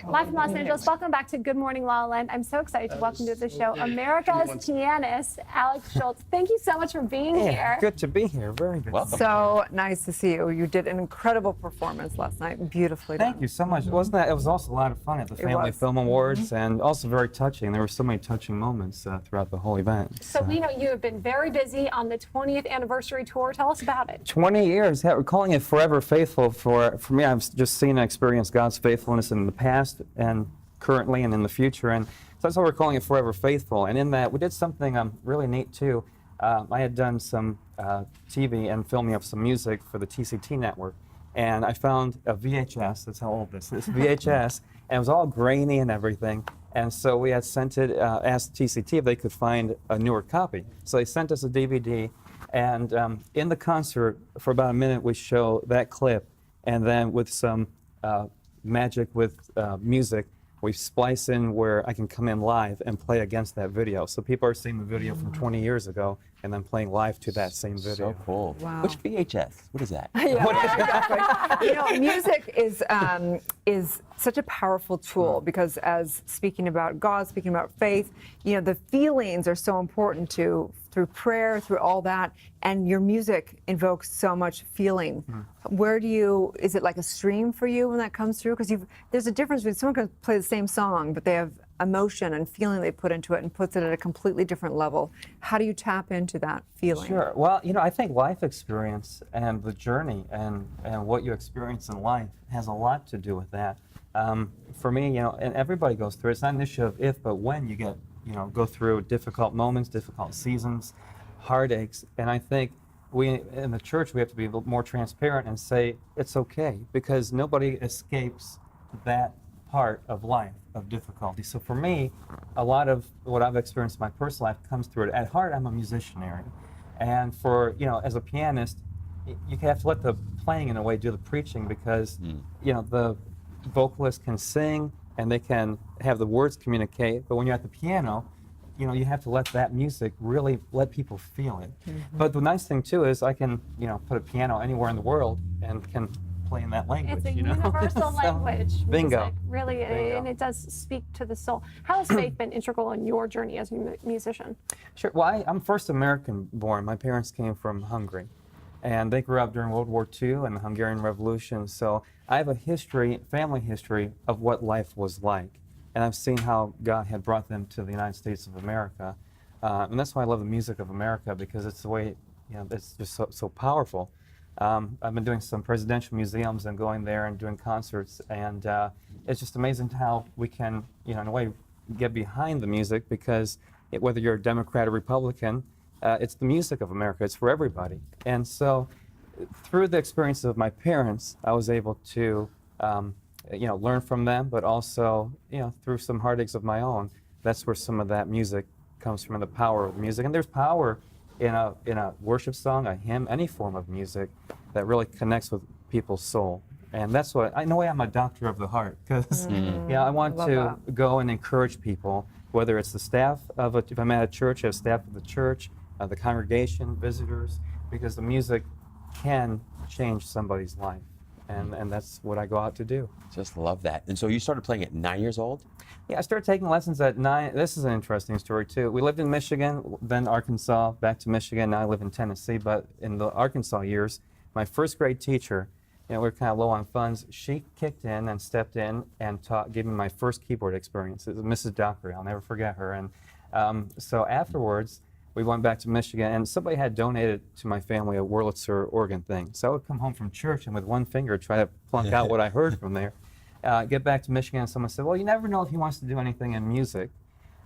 Live from Los Angeles, welcome back to Good Morning LaLa. I'm so excited to welcome to the show America's pianist, Zsolt. Thank you so much for being here. Good to be here. Very good. Welcome. So nice to see you. You did an incredible performance last night. Beautifully done. Thank you so much. Wasn't that? It was also a lot of fun at the Family Film Awards, and also very touching. There were so many touching moments throughout the whole event. So we know you have been very busy on the 20th anniversary tour. Tell us about it. 20 years. We're calling it Forever Faithful. For me, I've just seen and experienced God's faithfulness in the past and currently and in the future, and so that's why we're calling it Forever Faithful. And in that, we did something really neat too. I had done some TV and filming of some music for the TCT network, and I found a VHS. That's how old this is. VHS, and it was all grainy and everything. And so we had sent it, asked TCT if they could find a newer copy. So they sent us a DVD, and in the concert, for about a minute, we show that clip, and then with some magic with music, we splice in where I can come in live and play against that video. So people are seeing the video from 20 years ago and then playing live to that same video. So cool. Wow. Which VHS? What is that? Exactly. You know, music is such a powerful tool because, as speaking about God, speaking about faith, you know, the feelings are so important through prayer, through all that, and your music invokes so much feeling. Where is it like a stream for you when that comes through? Because there's a difference between someone can play the same song, but they have emotion and feeling they put into it and puts it at a completely different level. How do you tap into that feeling? Sure. Well, you know, I think life experience and the journey and what you experience in life has a lot to do with that. For me, you know, and everybody goes through it. It's not an issue of if, but when you get, you know, go through difficult moments, difficult seasons, heartaches. And I think we, in the church, we have to be a little more transparent and say it's okay, because nobody escapes that part of life, of difficulty. So for me, a lot of what I've experienced in my personal life comes through it. At heart, I'm a musician, Erin. And for, you know, as a pianist, you have to let the playing, in a way, do the preaching, because, you know, the vocalist can sing and they can have the words communicate, but when you're at the piano, you know, you have to let that music really let people feel it. But the nice thing too is I can, you know, put a piano anywhere in the world and can play in that language. It's a you know? universal language. Bingo. Music, really, Bingo. and it does speak to the soul. How has faith been integral in your journey as a musician? Sure. Well, I'm first American born. My parents came from Hungary, and they grew up during World War II and the Hungarian Revolution. So I have a history, family history, of what life was like. And I've seen how God had brought them to the United States of America. And that's why I love the music of America, because it's the way, you know, it's just so powerful. I've been doing some presidential museums and going there and doing concerts, and it's just amazing how we can, you know, in a way, get behind the music, because whether you're a Democrat or Republican, it's the music of America. It's for everybody. And so through the experiences of my parents, I was able to, you know, learn from them, but also, you know, through some heartaches of my own, that's where some of that music comes from, the power of music. And there's power in a worship song, a hymn, any form of music that really connects with people's soul. And that's what, in a way, I'm a doctor of the heart, because yeah, I want to go and encourage people, whether it's the staff of if I'm at a church, I have staff of the church, the congregation, visitors, because the music can change somebody's life. And that's what I go out to do. Just love that. And so you started playing at 9 years old? Yeah, I started taking lessons at 9. This is an interesting story, too. We lived in Michigan, then Arkansas, back to Michigan. Now I live in Tennessee. But in the Arkansas years, my first grade teacher, you know, we were kind of low on funds. She kicked in and stepped in and gave me my first keyboard experience. It was Mrs. Dockery. I'll never forget her. And so afterwards, we went back to Michigan, and somebody had donated to my family a Wurlitzer organ thing. So I would come home from church and with one finger try to plunk out what I heard from there. Get back to Michigan, and someone said, well, you never know if he wants to do anything in music,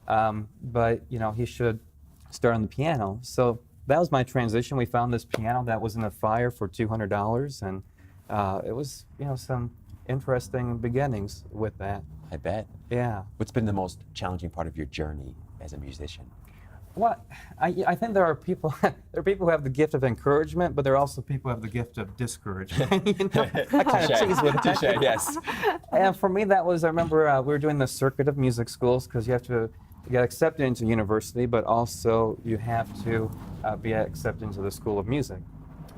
but you know, he should start on the piano. So that was my transition. We found this piano that was in a fire for $200, and it was, you know, some interesting beginnings with that. I bet. Yeah. What's been the most challenging part of your journey as a musician? Well, I think there are people who have the gift of encouragement, but there are also people who have the gift of discouragement. You know? I kind of cheese with that. Touché, yes. And for me, that was, I remember we were doing the circuit of music schools, because you have to get accepted into university, but also you have to be accepted into the School of Music.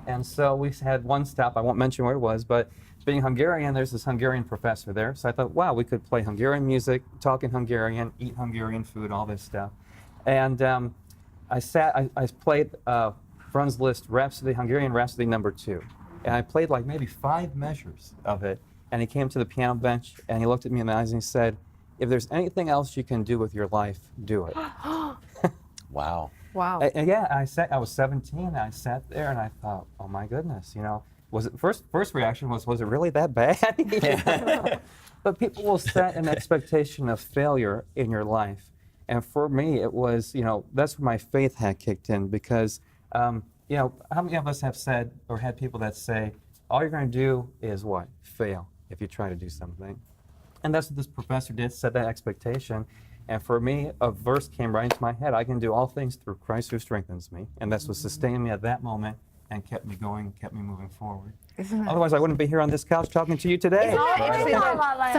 And so we had one stop, I won't mention where it was, but being Hungarian, there's this Hungarian professor there. So I thought, wow, we could play Hungarian music, talk in Hungarian, eat Hungarian food, all this stuff. And I played Franz Liszt Rhapsody, Hungarian Rhapsody No. 2. And I played like maybe 5 measures of it. And he came to the piano bench and he looked at me in the eyes and he said, if there's anything else you can do with your life, do it. Wow. Wow. And yeah, I was 17 and I sat there and I thought, oh my goodness, you know, was it first reaction was it really that bad? But people will set an expectation of failure in your life. And for me, it was, you know, that's where my faith had kicked in because, you know, how many of us have said or had people that say, all you're going to do is what? Fail if you try to do something. And that's what this professor did, set that expectation. And for me, a verse came right into my head. I can do all things through Christ who strengthens me. And that's what sustained me at that moment and kept me going, kept me moving forward. Otherwise, I wouldn't be here on this couch talking to you today. Actually, La-La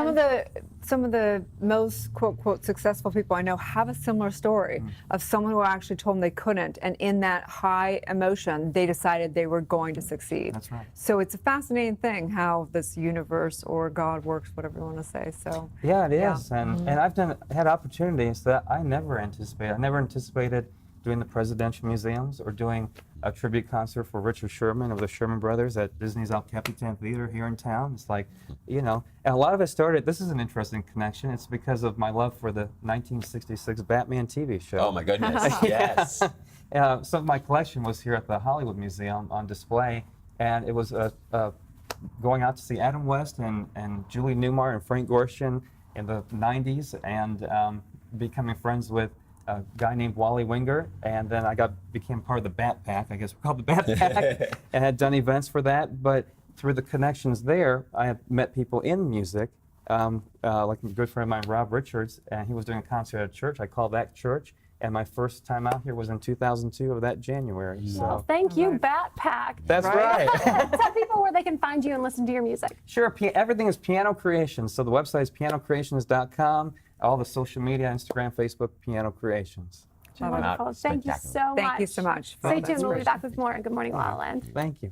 some of the most quote quote successful people I know have a similar story of someone who actually told them they couldn't, and in that high emotion, they decided they were going to succeed. That's right. So it's a fascinating thing how this universe or God works, whatever you want to say. So Yeah, it is. And I've had opportunities that I never anticipated. I never anticipated doing the presidential museums or doing a tribute concert for Richard Sherman of the Sherman Brothers at Disney's El Capitan Theater here in town. It's like, you know, and a lot of it started, this is an interesting connection, it's because of my love for the 1966 Batman TV show. Oh my goodness, yes. Some of my collection was here at the Hollywood Museum on display, and it was going out to see Adam West and Julie Newmar and Frank Gorshin in the 90s, and becoming friends with a guy named Wally Winger, and then I became part of the Bat Pack, I guess we're called the Bat Pack, and had done events for that. But through the connections there, I have met people in music, like a good friend of mine, Rob Richards, and he was doing a concert at a church. I call that church, and my first time out here was in 2002 of that January. Well, So thank you, Bat Pack. that's right. Tell people where they can find you and listen to your music. Sure, everything is Piano Creations. So the website is pianocreations.com. All the social media, Instagram, Facebook, Piano Creations. Check them out. Wonderful. Thank you so much. thank you so much. Stay tuned. We'll be back with more. Good morning, La La Land. Thank you.